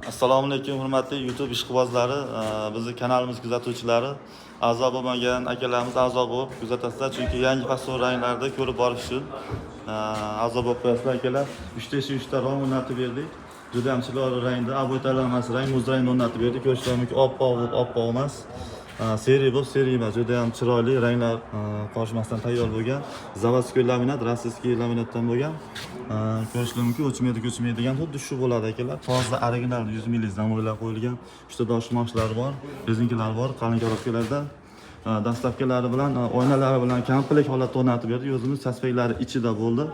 Assalomu alaykum hurmatli YouTube ishqibozlari, bizning kanalimiz kuzatuvchilari, a'zo bo'lmagan akalarimiz a'zo bo'lib kuzatasizlar, chunki yangi fasol ranglarda ko'rib borish uchun a'zo bo'lib qo'yasizlar akalar. 3 ta rom o'rnatib berdik. Juda ham chiroyli rangda, aboy tanlanmas rang, muz rangini o'rnatib berdik. Ko'rishlaringiz mumkin, oppoq emas. Seriya bu, seriya emas, juda ham chiroyli ranglar qo'shmasdan tayyor bo'lgan. Заводской laminat, rossiyskiy laminatdan bo'lgan. Ko'rishlaringiz mumkin, o'chmaydigan xuddi shu bo'ladi akalar. Toza original 100 ml zamonaviy qo'yilgan. 3 ta dosh-moshlar bor, rezinkalar bor, qalin korobkalarda. Dastavkalari bilan, oynalari bilan komplekt holatda o'rnatib berdik. O'zimiz tasvirlari ichida bo'ldi.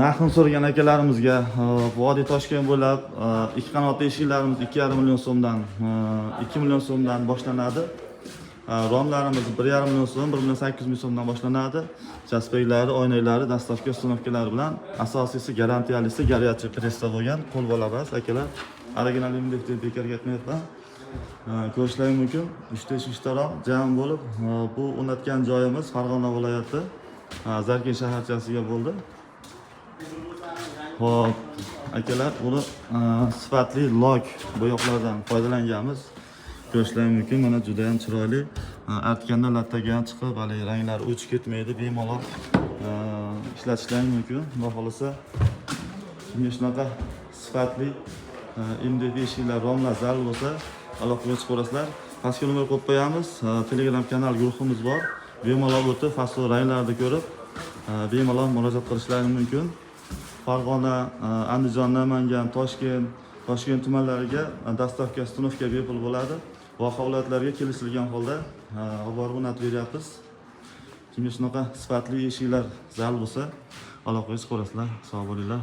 Narxini so'ragan akalarimizga Vodiy Toshkent bo'ylab ikki qanotli eshiklarimiz 2,5 million so'mdan 2 million so'mdan boshlanadi. Romlarimiz 1,5 million so'm, 1 million 800 ming so'mdan boshlanadi. Jaspeylari, oynaklari, dastavka ustanovkalari bilan asosiysi garantiyalisi garyachi pressda bo'lgan qo'lbola bas akalar. Original indektiv bekarga aytmayapman. Ko'rishlaringiz mumkin, 3 ta rom jam bo'lib, bu o'rnatgan joyimiz Farg'ona viloyati Zarkin shaharchasiga bo'ldi. Hop, akalar, buni sifatli lok bo'yoqlardan foydalanganmiz. Ko'rishlaringiz mumkin, mana juda ham chiroyli. Artganda lattaga ham chiqib, hali ranglari o'chib ketmaydi, bemalol ishlatishlaringiz mumkin. Xudo xolasa, kimga shunaqa sifatli MDF eshiklar, romlar zarur bo'lsa, aloqaga chiqib ko'rasizlar. Pastga nomer qo'yib qo'yamiz. Telegram kanal guruhimiz bor. Bemalol o'tib, fasol ranglarni ko'rib, bemalol murojaat qilishlaringiz mumkin. Farg'ona, Andijon, Namangan, Toshkent tumanlariga dastavka, ustanovka bepul bo'ladi. Voha viloyatlariga kelishilgan holda olib borib o'rnatib beryapmiz. Kimga shunaqa sifatli eshiklar zarur bo'lsa, aloqaga chiqib ko'rasizlar. Sog' bo'linglar.